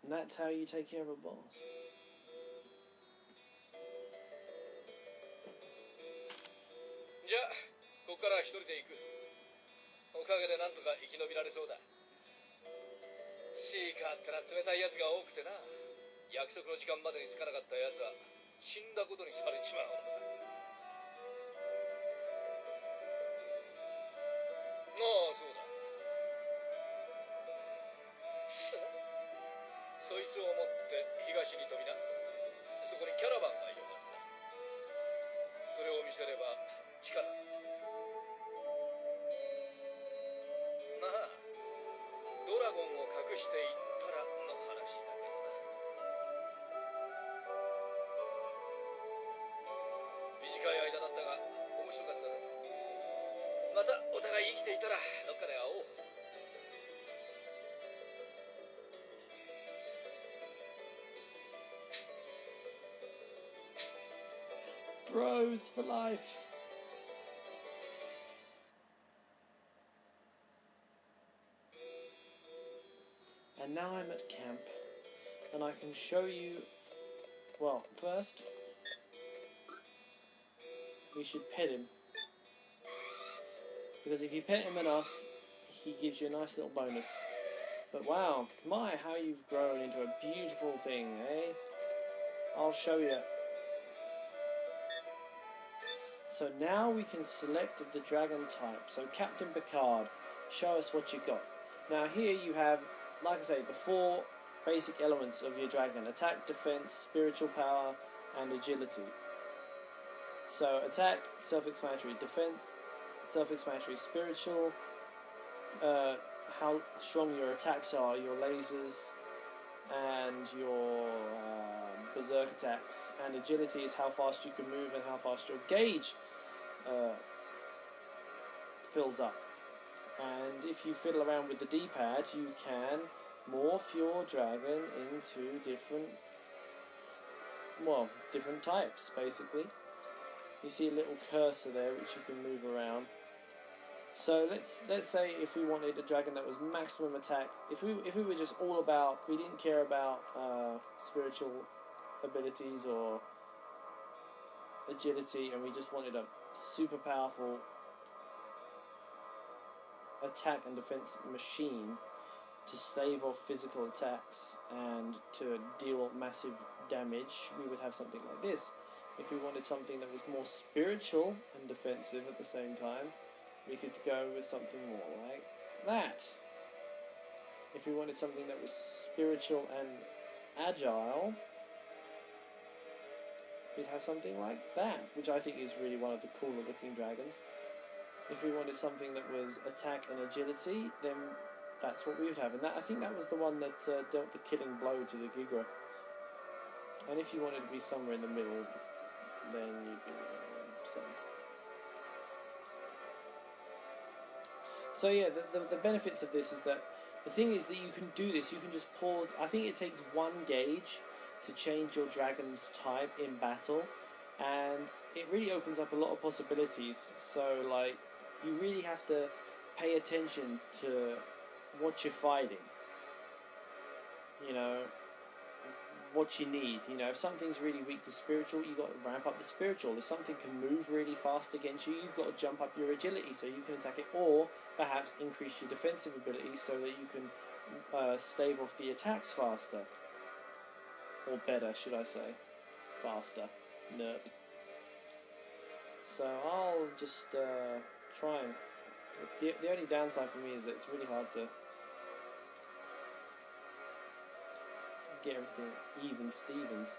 And that's how you take care of a boss. Bros for life. And now I'm at camp, and I can show you. Well, first we should pet him, because if you pet him enough, he gives you a nice little bonus. But wow, my, how you've grown into a beautiful thing, eh? I'll show you. So now we can select the dragon type. So Captain Picard, show us what you got. Now here you have, like I say, the 4 basic elements of your dragon: attack, defense, spiritual power, and agility. So attack, self-explanatory; defense, self-explanatory; spiritual, how strong your attacks are, your lasers, and your berserk attacks; and agility is how fast you can move and how fast your gauge fills up. And if you fiddle around with the D-pad, you can morph your dragon into different types, basically. You see a little cursor there which you can move around. So let's say if we wanted a dragon that was maximum attack, if we were just all about, we didn't care about spiritual abilities or agility, and we just wanted a super powerful attack and defense machine to stave off physical attacks and to deal massive damage, we would have something like this. If we wanted something that was more spiritual and defensive at the same time, we could go with something more like that. If we wanted something that was spiritual and agile, we'd have something like that, which I think is really one of the cooler looking dragons. If we wanted something that was attack and agility, then that's what we would have. And that, I think that was the one that dealt the killing blow to the Gigra. And if you wanted to be somewhere in the middle, then you'd be same. So yeah, the benefits of this is that the thing is that you can do this, you can just pause. I think it takes 1 gauge to change your dragon's type in battle, and it really opens up a lot of possibilities. So like, you really have to pay attention to what you're fighting, you know, what you need. You know, if something's really weak to spiritual, you've got to ramp up the spiritual. If something can move really fast against you, you've got to jump up your agility so you can attack it, or perhaps increase your defensive ability so that you can stave off the attacks faster, or better, should I say, faster. Nerp. So I'll just try and... The only downside for me is that it's really hard to get everything even Stevens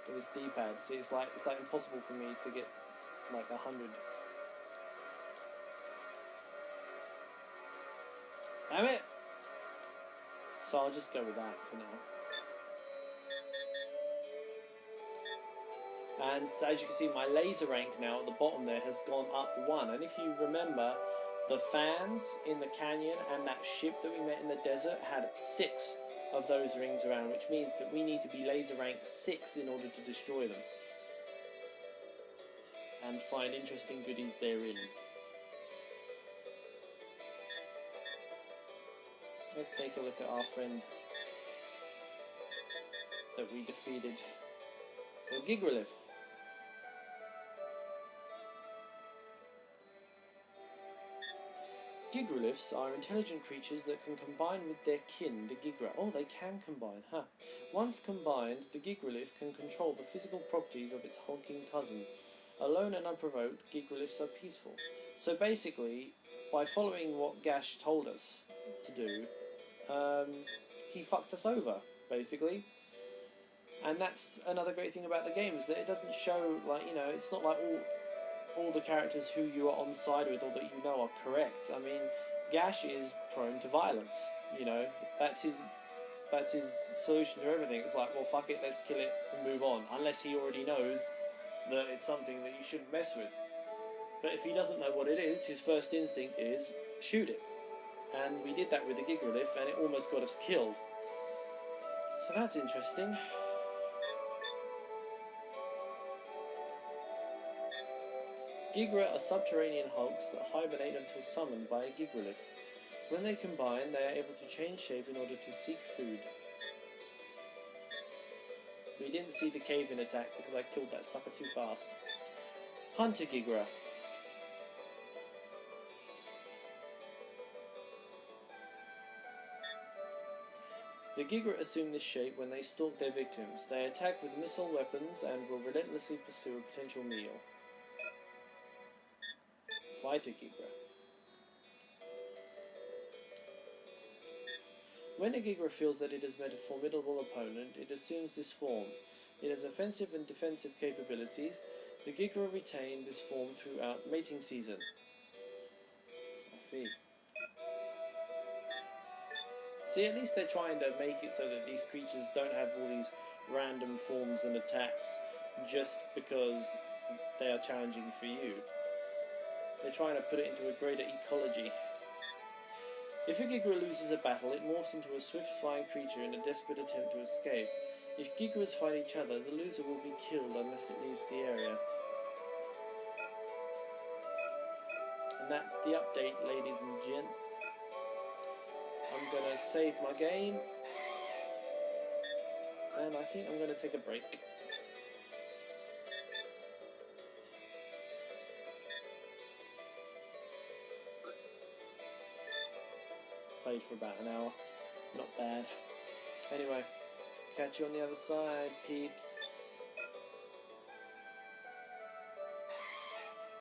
with this D-pad. See, it's like impossible for me to get like 100. Damn it! So I'll just go with that for now. And so as you can see, my laser rank now at the bottom there has gone up 1. And if you remember, the fans in the canyon and that ship that we met in the desert had 6 of those rings around, which means that we need to be laser rank 6 in order to destroy them and find interesting goodies therein. Let's take a look at our friend that we defeated. So Gigralith. Gigraliths are intelligent creatures that can combine with their kin, the Gigra. Oh, they can combine, huh? Once combined, the Gigralith can control the physical properties of its hulking cousin. Alone and unprovoked, Gigraliths are peaceful. So basically, by following what Gash told us to do, he fucked us over, basically. And that's another great thing about the game, is that it doesn't show, like, you know, it's not like all the characters who you are on side with or that you know are correct. I mean, Gash is prone to violence, you know, that's his solution to everything. It's like, well, fuck it, let's kill it and move on, unless he already knows that it's something that you shouldn't mess with. But if he doesn't know what it is, his first instinct is shoot it. And we did that with the Gigralith, and it almost got us killed. So that's interesting. Gigra are subterranean hulks that hibernate until summoned by a Gigralith. When they combine, they are able to change shape in order to seek food. We didn't see the cave-in attack because I killed that sucker too fast. Hunter Gigra. The Gigra assume this shape when they stalk their victims. They attack with missile weapons and will relentlessly pursue a potential meal. Fighter Gigra. When a Gigra feels that it has met a formidable opponent, it assumes this form. It has offensive and defensive capabilities. The Gigra retain this form throughout mating season. I see. See, at least they're trying to make it so that these creatures don't have all these random forms and attacks just because they are challenging for you. They're trying to put it into a greater ecology. If a Gigra loses a battle, it morphs into a swift flying creature in a desperate attempt to escape. If Gigras fight each other, the loser will be killed unless it leaves the area. And that's the update, ladies and gents. I'm gonna save my game, and I think I'm gonna take a break. Played for about an hour, not bad. Anyway, catch you on the other side, peeps.